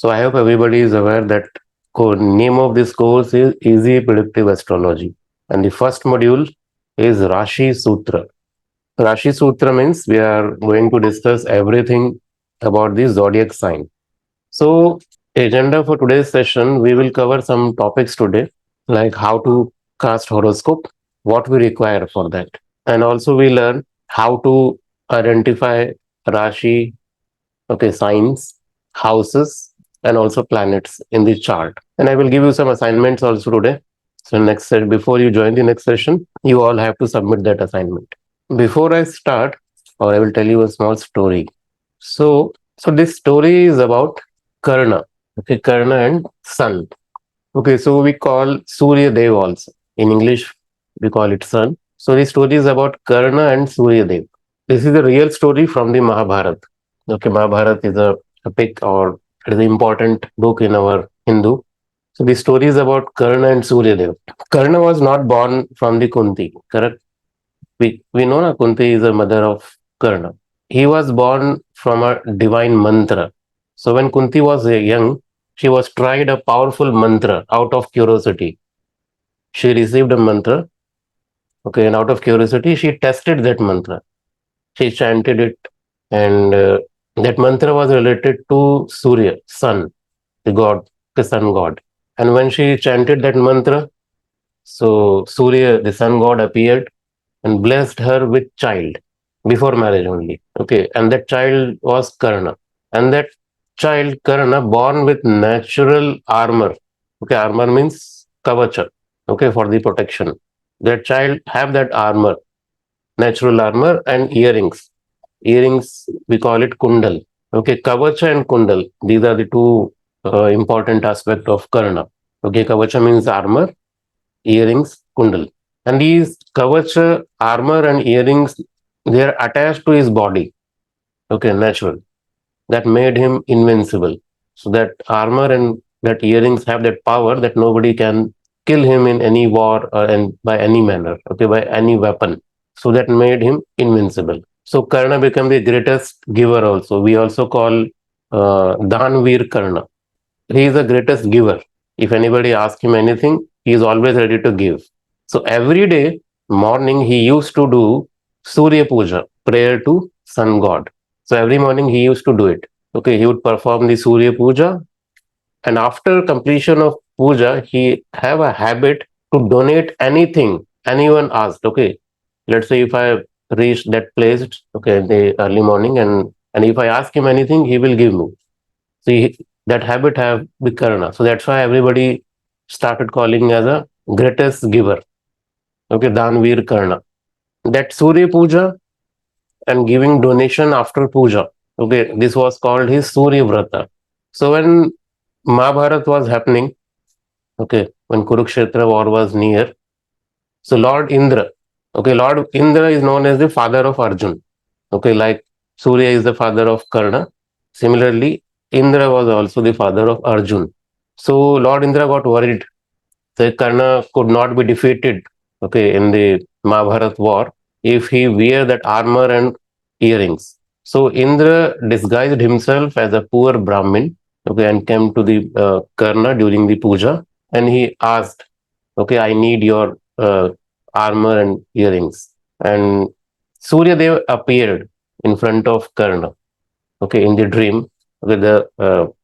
So I hope everybody is aware that name of this course is Easy Predictive Astrology. And the first module is Rashi Sutra. Rashi Sutra means we are going to discuss everything about the zodiac sign. So agenda for today's session, we will cover some topics today, like how to cast horoscope, what we require for that. And also we learn how to identify Rashi, okay, signs, houses, and also planets in the chart. And I will give you some assignments also today. So before you join the next session, you all have to submit that assignment. Before I start, or I will tell you a small story. So this story is about Karna. Okay, Karna and Sun. Okay, so we call Surya Dev also. In English, we call it Sun. So the story is about Karna and Surya Dev. This is a real story from the Mahabharata. Okay, Mahabharata is a epic or it is an important book in our Hindu. So the story is about Karna and Surya Dev. Karna was not born from the Kunti, correct? We know that Kunti is the mother of Karna. He was born from a divine mantra. So when Kunti was young, she was tried a powerful mantra out of curiosity. She received a mantra, okay, and out of curiosity, she tested that mantra. She chanted it, and that mantra was related to Surya, sun, the god, the sun god. And when she chanted that mantra, so Surya, the sun god, appeared and blessed her with child before marriage only. Okay, and that child was Karna, and that child Karna born with natural armor. Okay, armor means kavacha. Okay, for the protection. That child have that armor, natural armor, and earrings. Earrings we call it kundal. Okay, kavacha and kundal. These are the two important aspect of Karna. Okay, kavacha means armor, earrings, kundal. And these kavacha, armor, and earrings, they are attached to his body. Okay, natural. That made him invincible. So that armor and that earrings have that power that nobody can kill him in any war or and by any manner. Okay, by any weapon. So that made him invincible. So Karna became the greatest giver. Also, we also call Danveer Karna. He is the greatest giver. If anybody asks him anything, he is always ready to give. So every day morning he used to do Surya Puja, prayer to sun god. So every morning he used to do it. Okay, he would perform the Surya Puja, and after completion of puja, he have a habit to donate anything anyone asked. Okay, let's say if I reach that place, okay, in the early morning, and if I ask him anything, he will give me. See, that habit have the Karna. So that's why everybody started calling as a greatest giver. Okay, Danveer Karna. That Surya Puja and giving donation after puja. Okay, this was called his Surya Vrata. So when Mahabharat was happening, okay, when Kurukshetra war was near, so Lord Indra, okay, Lord Indra is known as the father of Arjun. Okay, like Surya is the father of Karna. Similarly, Indra was also the father of Arjun. So Lord Indra got worried that Karna could not be defeated, okay, in the Mahabharat war if he wear that armor and earrings. So Indra disguised himself as a poor Brahmin, okay, and came to the Karna during the puja, and he asked, okay, I need your armor and earrings. And Surya Dev appeared in front of Karna, okay, in the dream, okay, the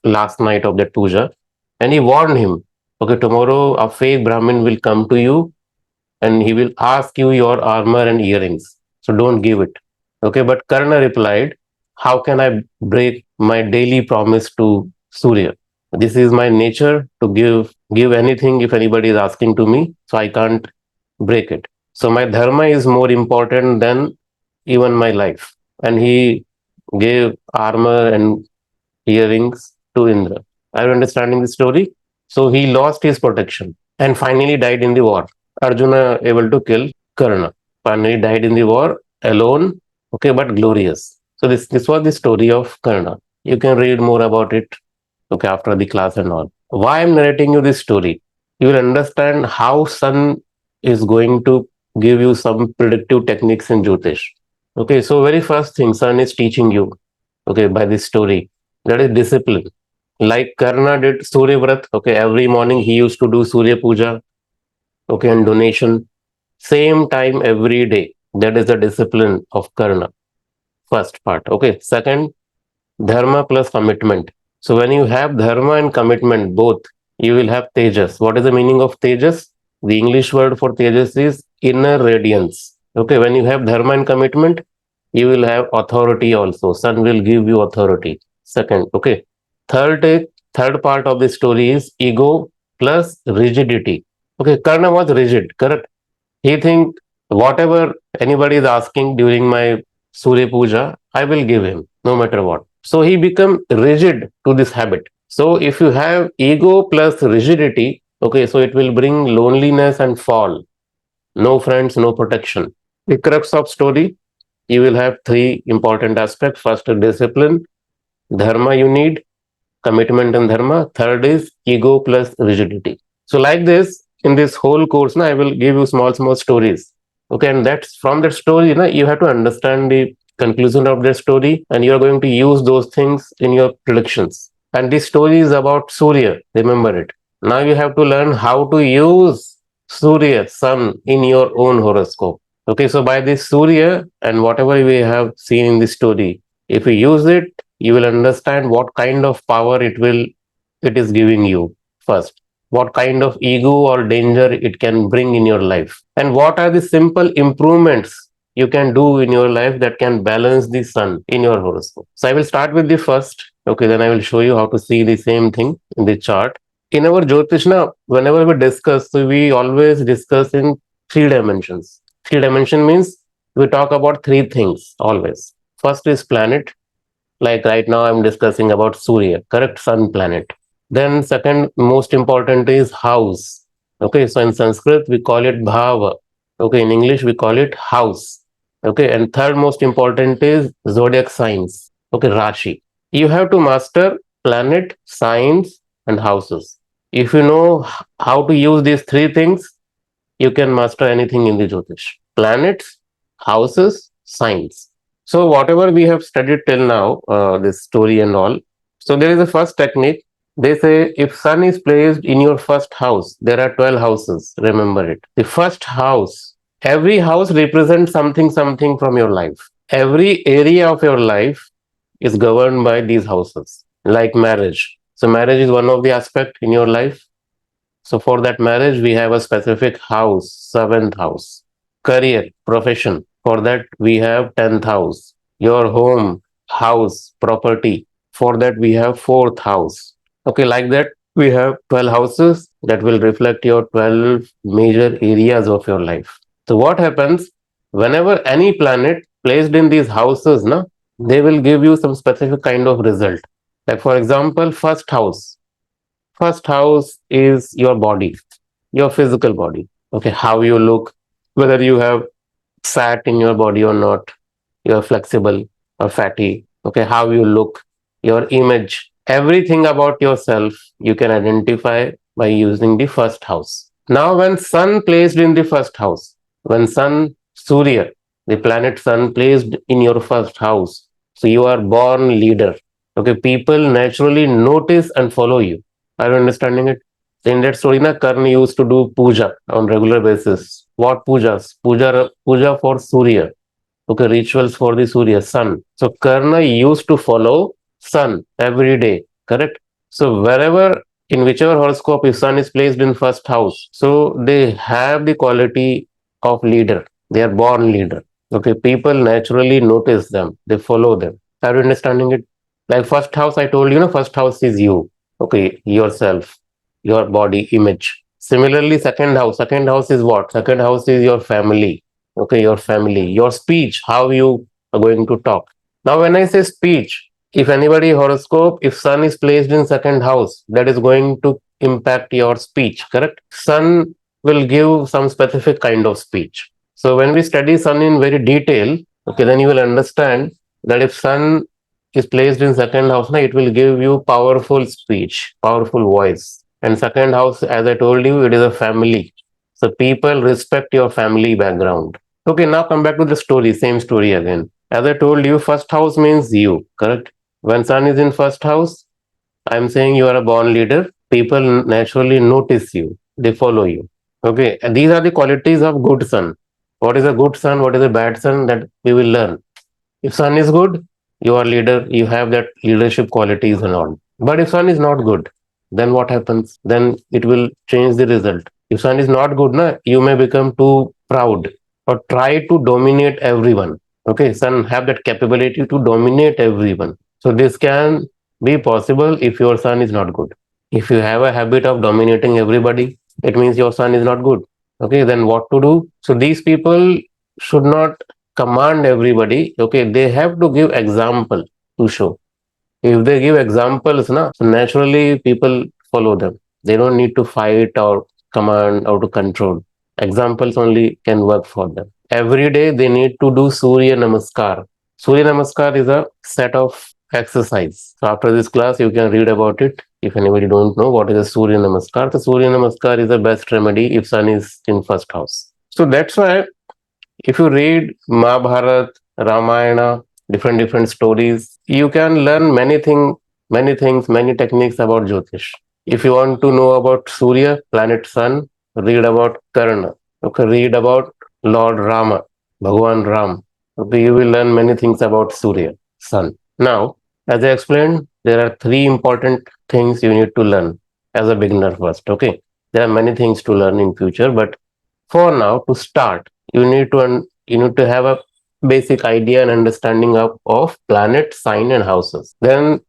last night of that puja, and he warned him, okay, tomorrow a fake Brahmin will come to you and he will ask you your armor and earrings. So don't give it. Okay, but Karna replied, how can I break my daily promise to Surya? This is my nature to give anything if anybody is asking to me, so I can't break it. So my dharma is more important than even my life. And he gave armor and earrings to Indra. Are you understanding the story? So he lost his protection and finally died in the war. Arjuna able to kill Karna. Finally died in the war alone, okay, but glorious. So this was the story of Karna. You can read more about it, okay, after the class and all. Why I'm narrating you this story? You will understand how sun is going to give you some predictive techniques in Jyotish. Okay, so very first thing sun is teaching you, okay, by this story, that is discipline. Like Karna did Surya Vrat. Okay, every morning he used to do Surya Puja. Okay, and donation. Same time every day. That is the discipline of Karna. First part. Okay. Second, dharma plus commitment. So when you have dharma and commitment both, you will have tejas. What is the meaning of tejas? The English word for tejas is inner radiance. Okay, when you have dharma and commitment, you will have authority also. Sun will give you authority. Second, okay. Third part of the story is ego plus rigidity. Okay, Karna was rigid, correct? He think whatever anybody is asking during my Surya Puja, I will give him no matter what. So he become rigid to this habit. So if you have ego plus rigidity, okay, so it will bring loneliness and fall. No friends, no protection. The crux of story, you will have three important aspects. First, discipline, dharma you need, commitment and dharma. Third is ego plus rigidity. So like this, in this whole course, I will give you small stories. Okay, and that's from that story, you have to understand the conclusion of that story, and you are going to use those things in your predictions. And this story is about Surya. Remember it. Now you have to learn how to use Surya, Sun, in your own horoscope. Okay, so by this Surya and whatever we have seen in this story, if you use it, you will understand what kind of power it is giving you first, what kind of ego or danger it can bring in your life, and what are the simple improvements you can do in your life that can balance the sun in your horoscope. So I will start with the first. Okay, then I will show you how to see the same thing in the chart. In our Jyotishna, whenever we discuss, so we always discuss in three dimensions. Three dimension means we talk about three things always. First is planet, like right now I'm discussing about Surya, correct? Sun planet. Then second most important is house. Okay, so in Sanskrit we call it bhava. Okay, in English we call it house. Okay, and third most important is zodiac signs. Okay, Rashi. You have to master planet, signs, and houses. If you know how to use these three things, you can master anything in the Jyotish. Planets, houses, signs. So whatever we have studied till now, this story and all. So there is a first technique. They say if sun is placed in your first house, there are 12 houses. Remember it. The first house, every house represents something from your life. Every area of your life is governed by these houses, like marriage. So marriage is one of the aspect in your life. So for that marriage, we have a specific house, seventh house. Career, profession. For that, we have 10th house. Your home, house, property. For that, we have fourth house. Okay, like that, we have 12 houses that will reflect your 12 major areas of your life. So what happens whenever any planet placed in these houses, they will give you some specific kind of result. Like for example, first house. First house is your body, your physical body. Okay, how you look, whether you have fat in your body or not, you're flexible or fatty. Okay, how you look, your image, everything about yourself you can identify by using the first house. Now, when sun placed in the first house, when sun, Surya, the planet sun placed in your first house, so you are born leader. Okay, people naturally notice and follow you. Are you understanding it? In that story, Karna used to do puja on regular basis. What pujas? Puja for Surya. Okay, rituals for the Surya, sun. So Karna used to follow sun every day, correct? So wherever, in whichever horoscope, if sun is placed in first house, so they have the quality of leader. They are born leader. Okay, people naturally notice them. They follow them. Are you understanding it? Like first house, I told you, first house is you. Okay, yourself, your body image. Similarly, second house is what? Second house is your family. Okay, your family, your speech, how you are going to talk. Now when I say speech, if anybody horoscope, if sun is placed in second house, that is going to impact your speech, correct? Sun will give some specific kind of speech. So when we study sun in very detail, okay, then you will understand that if sun is placed in second house, it will give you powerful speech, powerful voice. And second house, as I told you, it is a family. So people respect your family background. Okay, now come back to the story, same story again. As I told you, first house means you, correct? When sun is in first house, I'm saying you are a born leader. People naturally notice you. They follow you. Okay. And these are the qualities of good sun. What is a good sun? What is a bad sun? That we will learn. If sun is good, you are leader. You have that leadership qualities and all. But if sun is not good, then what happens? Then it will change the result. If sun is not good, na, you may become too proud or try to dominate everyone. Okay, sun have that capability to dominate everyone. So this can be possible if your sun is not good. If you have a habit of dominating everybody, it means your sun is not good. Okay, then what to do? So these people should not command everybody. Okay, they have to give example to show. If they give examples, na, so naturally people follow them. They don't need to fight or command or to control. Examples only can work for them. Every day they need to do Surya Namaskar. Surya Namaskar is a set of exercise. So after this class, you can read about it. If anybody don't know what is a Surya Namaskar, the Surya Namaskar is the best remedy if sun is in first house. So that's why if you read Mahabharata, Ramayana, different stories, you can learn many things, many techniques about Jyotish. If you want to know about Surya, planet Sun, read about Karna. Okay, read about Lord Rama, Bhagwan Ram. Okay, you will learn many things about Surya, Sun. Now, as I explained, there are three important things you need to learn as a beginner first. Okay, there are many things to learn in future, but for now, to start, you need to have a basic idea and understanding of planet, sign, and houses. Then,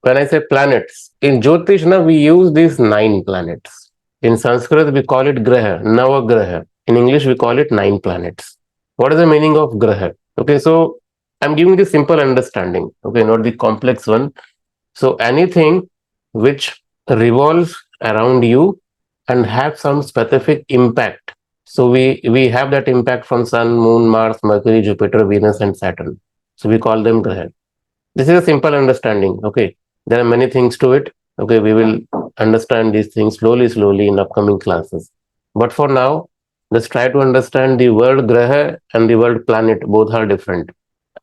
when I say planets, in Jyotish, na, we use these 9 planets. In Sanskrit, we call it Graha, Navagraha. In English, we call it 9 planets. What is the meaning of Graha? Okay, so I'm giving the simple understanding, okay, not the complex one. So anything which revolves around you and have some specific impact. So we have that impact from Sun, Moon, Mars, Mercury, Jupiter, Venus, and Saturn. So we call them graha. This is a simple understanding. Okay, there are many things to it. Okay, we will understand these things slowly in upcoming classes. But for now, let's try to understand the word graha and the word planet. Both are different.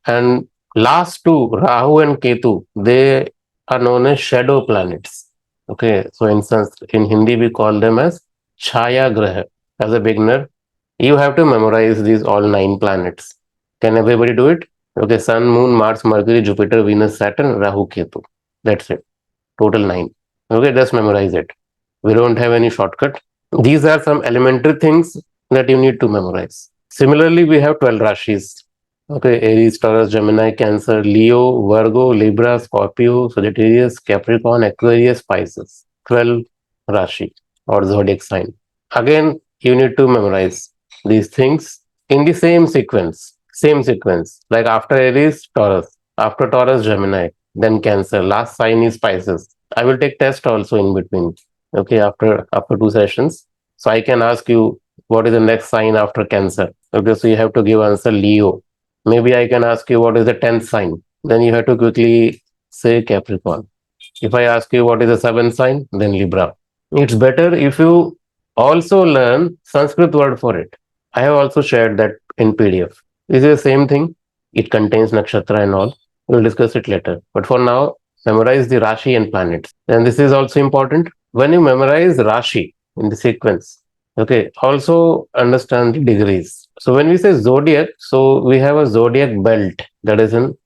And last two, Rahu and Ketu, they are known as shadow planets. Okay, so in Hindi we call them as Chaya Graha. As a beginner, you have to memorize these all 9 planets. Can everybody do it? Okay, Sun, Moon, Mars, Mercury, Jupiter, Venus, Saturn, Rahu, Ketu. That's it. Total 9. Okay, just memorize it. We don't have any shortcut. These are some elementary things that you need to memorize. Similarly, we have 12 Rashis. Okay, Aries, Taurus, Gemini, Cancer, Leo, Virgo, Libra, Scorpio, Sagittarius, Capricorn, Aquarius, Pisces. 12 Rashi or zodiac sign. Again, you need to memorize these things in the same sequence. Same sequence. Like after Aries, Taurus. After Taurus, Gemini. Then Cancer. Last sign is Pisces. I will take test also in between. Okay, after 2 sessions. So I can ask you what is the next sign after Cancer. Okay, so you have to give answer Leo. Maybe I can ask you what is the 10th sign. Then you have to quickly say Capricorn. If I ask you what is the 7th sign, then Libra. It's better if you also learn Sanskrit word for it. I have also shared that in PDF. This is the same thing. It contains nakshatra and all. We'll discuss it later. But for now, memorize the Rashi and planets. And this is also important. When you memorize Rashi in the sequence, okay, also understand the degrees. So when we say zodiac, so we have a zodiac belt that is in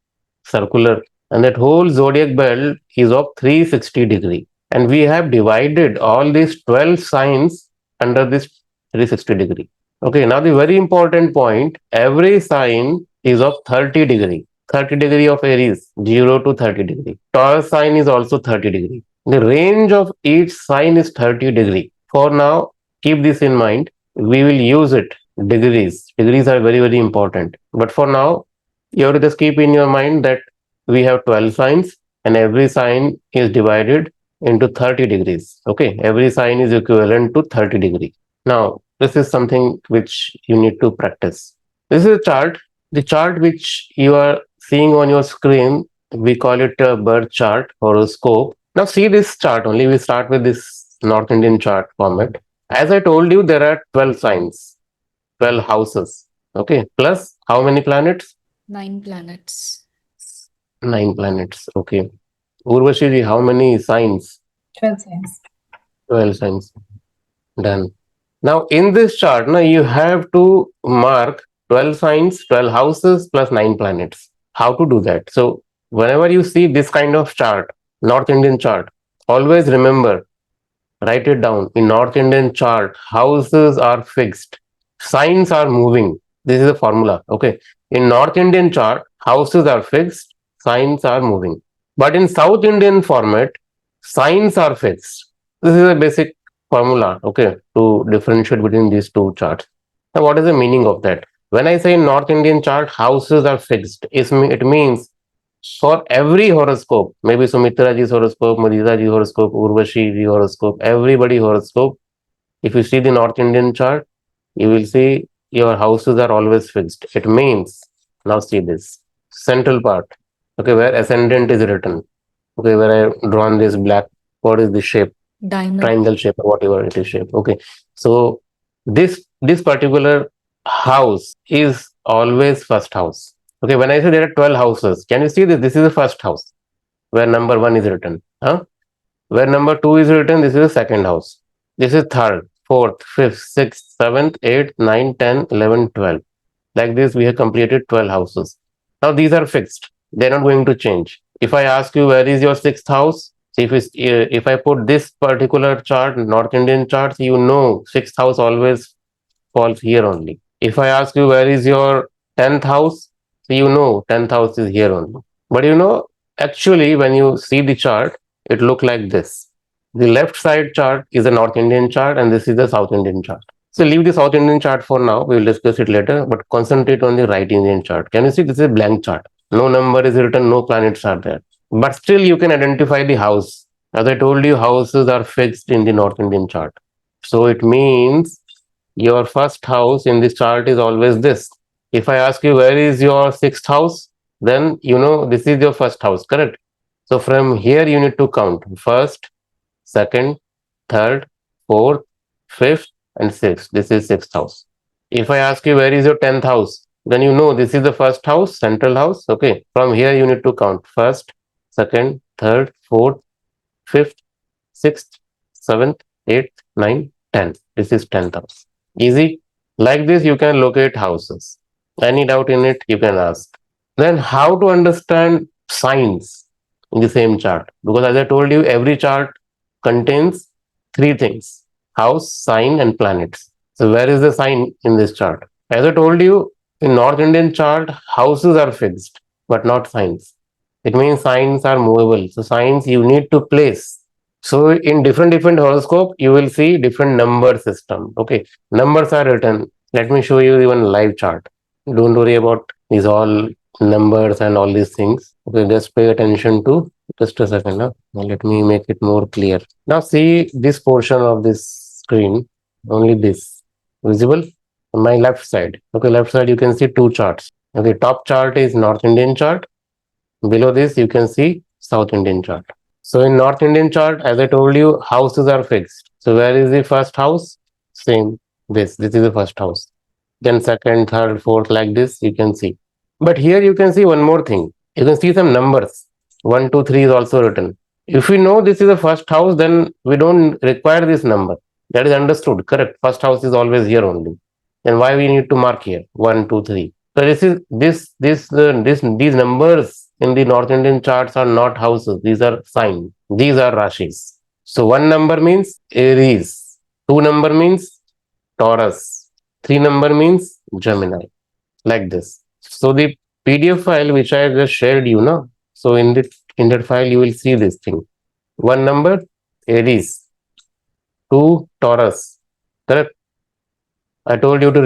circular, and that whole zodiac belt is of 360 degree. And we have divided all these 12 signs under this 360 degree. Okay, now the very important point, every sign is of 30 degree. 30 degree of Aries, 0 to 30 degree. Taurus sign is also 30 degree. The range of each sign is 30 degree. For now, keep this in mind. We will use it. Degrees are very important. But for now, you have to just keep in your mind that we have 12 signs and every sign is divided into 30 degrees. Okay, every sign is equivalent to 30 degree. Now, this is something which you need to practice. This is a chart. The chart which you are seeing on your screen, we call it a birth chart, horoscope. Now, see this chart only. We start with this North Indian chart format. As I told you, there are 12 signs, 12 houses. Okay, plus how many planets? 9 planets. 9 planets. Okay. Urvashi, how many signs? 12 signs. 12 signs. Done. Now, in this chart, now you have to mark 12 signs, 12 houses plus 9 planets. How to do that? So, whenever you see this kind of chart, North Indian chart, always remember, write it down. In North Indian chart, houses are fixed, signs are moving. This is a formula. Okay. In North Indian chart, houses are fixed, signs are moving. But in South Indian format, signs are fixed. This is a basic formula, okay, to differentiate between these two charts. Now, what is the meaning of that? When I say in North Indian chart, houses are fixed, it means for every horoscope, maybe Sumitra ji's horoscope, Madhita ji horoscope, Urvashi ji horoscope, everybody horoscope, if you see the North Indian chart, you will see your houses are always fixed. It means, now see this central part, okay, where ascendant is written, okay, where I drawn this black, what is the shape? Diamond. Triangle shape or whatever it is shape. Okay. So this particular house is always first house. Okay. When I say there are 12 houses, can you see this? This is the first house where number one is written. Huh? Where number two is written, this is the second house. This is third, fourth, fifth, sixth, seventh, eighth, ninth, 10, 11, 12. Like this, we have completed 12 houses. Now these are fixed. They're not going to change. If I ask you where is your sixth house, see if I put this particular chart, North Indian charts, you know sixth house always falls here only. If I ask you where is your 10th house, so you know 10th house is here only. But you know, actually, when you see the chart, it look like this. The left side chart is a North Indian chart, and this is the South Indian chart. So leave the South Indian chart for now. We will discuss it later, but concentrate on the right Indian chart. Can you see this is a blank chart? No number is written, no planets are there. But still you can identify the house. As I told you, houses are fixed in the North Indian chart. So it means your first house in this chart is always this. If I ask you where is your sixth house, then you know this is your first house, correct? So from here you need to count first, second, third, fourth, fifth, and sixth. This is sixth house. If I ask you where is your 10th house, then you know this is the first house, central house. Okay. From here you need to count first, second, third, fourth, fifth, sixth, seventh, eighth, ninth, 10th. This is 10th house. Easy. Like this, you can locate houses. Any doubt in it, you can ask. Then how to understand signs in the same chart? Because as I told you, every chart contains three things: house, sign, and planets. So where is the sign in this chart? As I told you, in North Indian chart, houses are fixed, but not signs. It means signs are movable. So signs you need to place. So in different horoscope, you will see different number system. Okay, numbers are written. Let me show you even live chart. Don't worry about these all numbers and all these things. Okay, just pay attention to just a second. Now let me make it more clear. Now see this portion of this screen. Only this visible on my left side. Okay, left side you can see two charts. Okay, top chart is North Indian chart. Below this you can see South Indian chart. So in North Indian chart, as I told you, houses are fixed. So where is the first house? Same. This is the first house. Then second, third, fourth, like this, you can see. But here you can see one more thing. You can see some numbers. 1, 2, 3 is also written. If we know this is the first house, then we don't require this number. That is understood. Correct. First house is always here only. Then why we need to mark here? 1, 2, 3. So these numbers in the North Indian charts are not houses. These are signs. These are Rashis. So one number means Aries. Two number means Taurus. Three number means Gemini. Like this. So the PDF file which I just shared you know. So in that file you will see this thing. One number Aries. Two Taurus. Correct. I told you to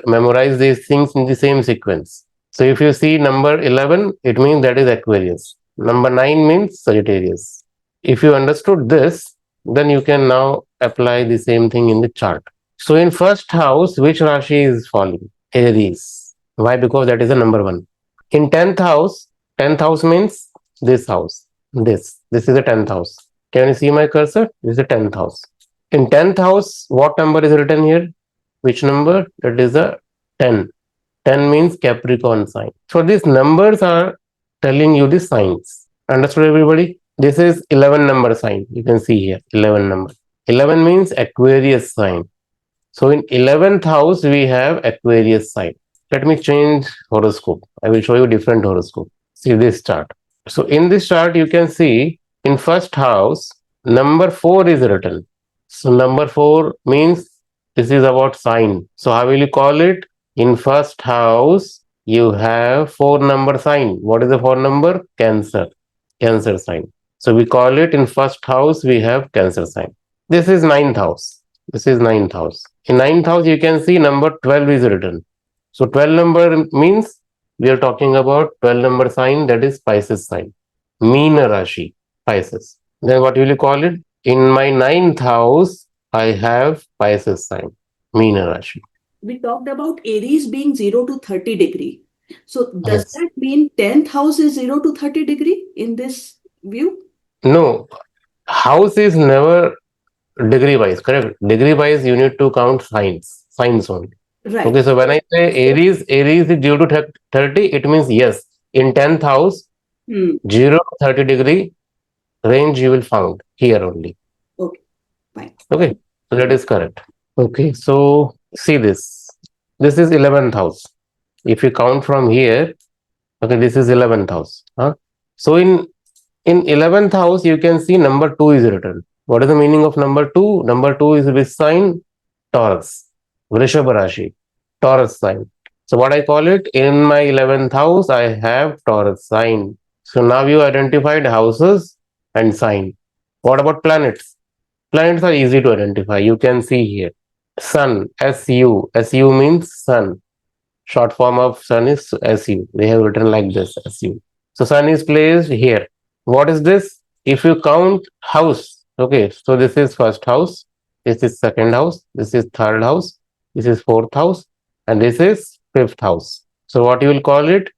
memorize these things in the same sequence. So if you see number 11, it means that is Aquarius. Number 9 means Sagittarius. If you understood this, then you can now apply the same thing in the chart. So in first house, which Rashi is falling? Aries. Why? Because that is the number 1. In 10th house means this house. This is the 10th house. Can you see my cursor? This is the 10th house. In 10th house, what number is written here? Which number? That is a 10. 10 means Capricorn sign. So these numbers are telling you the signs. Understood everybody? This is 11 number sign. You can see here 11 number. 11 means Aquarius sign. So in 11th house, we have Aquarius sign. Let me change horoscope. I will show you different horoscope. See this chart. So in this chart, you can see in first house, number 4 is written. So number 4 means this is about sign. So how will you call it? In first house, you have 4 number sign. What is the 4 number? Cancer. Cancer sign. So we call it in first house, we have Cancer sign. This is ninth house. This is ninth house. In ninth house, you can see number 12 is written. So 12 number means we are talking about 12 number sign, that is Pisces sign. Meena Rashi, Pisces. Then what will you call it? In my ninth house, I have Pisces sign, Meena Rashi. We talked about Aries being 0 to 30 degree. So does Yes. that mean 10th house is 0 to 30 degree in this view? No, house is never degree wise, correct? Degree wise, you need to count signs only. Right. Okay, so when I say Aries is 0 to 30, it means yes, in 10th house, 0 to 30 degree range you will found here only. Okay, fine. Okay, so that is correct. Okay, so see this. This is 11th house. If you count from here, okay, this is 11th house. Huh? So in 11th house, you can see number 2 is written. What is the meaning of number 2? Number 2 is which sign? Taurus. Vrishabha Rashi. Taurus sign. So what I call it? In my 11th house, I have Taurus sign. So now you identified houses and sign. What about planets? Planets are easy to identify. You can see here. Sun, SU. SU means sun. Short form of sun is SU. They have written like this, SU. So sun is placed here. What is this? If you count house, okay, so this is first house, this is second house, this is third house, this is fourth house, and this is fifth house. So what you will call it?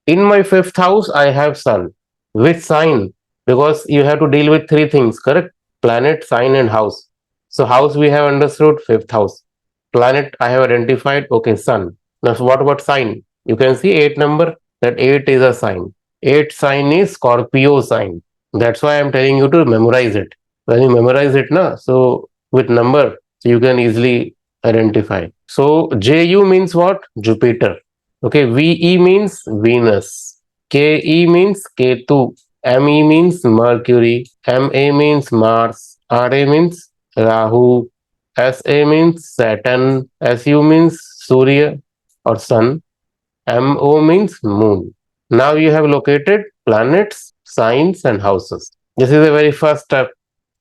In my fifth house, I have sun. Which sign? Because you have to deal with three things, correct? Planet, sign, and house. So house we have understood, fifth house. Planet I have identified, okay, sun. Now what about sign? You can see 8 number, that 8 is a sign. 8 sign is Scorpio sign. That's why I'm telling you to memorize it. When you memorize it, na, so with number, so you can easily identify. So JU means what? Jupiter. Okay, VE means Venus. KE means Ketu. ME means Mercury. MA means Mars. RA means Rahu. SA means Saturn. SU means Surya or Sun. MO means Moon. Now you have located planets, signs, and houses. This is the very first step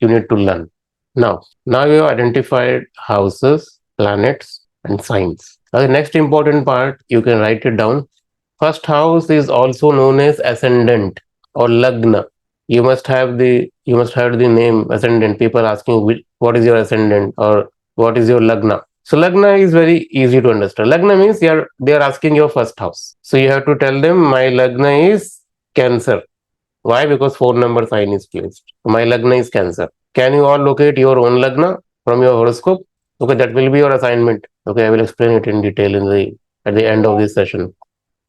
you need to learn. Now you have identified houses, planets, and signs. Now the next important part, you can write it down. First house is also known as ascendant or lagna. You must have the name ascendant. People asking what is your ascendant or what is your lagna. So lagna is very easy to understand. Lagna means they are asking your first house. So you have to tell them my lagna is Cancer. Why? Because 4 number sign is placed. My lagna is Cancer. Can you all locate your own lagna from your horoscope? Okay, that will be your assignment. Okay, I will explain it in detail at the end of this session.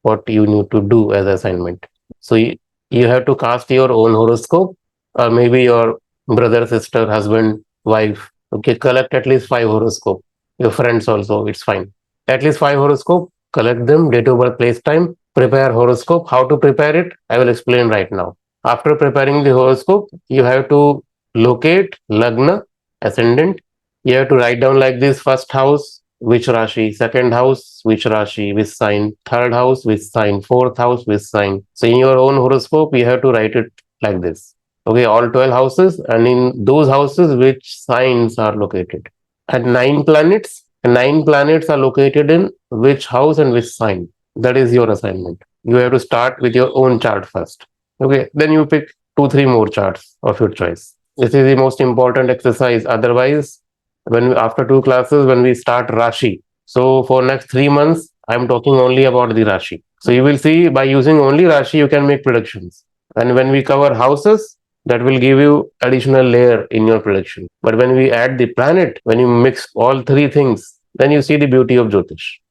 What you need to do as assignment. So you have to cast your own horoscope, or maybe your brother, sister, husband, wife. Okay, collect at least 5 horoscope. Your friends also, it's fine. At least 5 horoscope. Collect them, date of birth, place, time. Prepare horoscope. How to prepare it? I will explain right now. After preparing the horoscope, you have to locate lagna, ascendant. You have to write down like this: first house, which Rashi, second house, which Rashi, which sign, third house, which sign, fourth house, which sign. So in your own horoscope, you have to write it like this. Okay, all 12 houses, and in those houses, which signs are located. And 9 planets are located in which house and which sign. That is your assignment. You have to start with your own chart first. Okay, then you pick 2-3 more charts of your choice. This is the most important exercise. Otherwise, after 2 classes, when we start Rashi, so for next 3 months, I'm talking only about the Rashi. So you will see by using only Rashi, you can make predictions. And when we cover houses, that will give you additional layer in your prediction. But when we add the planet, when you mix all 3 things, then you see the beauty of jyotish.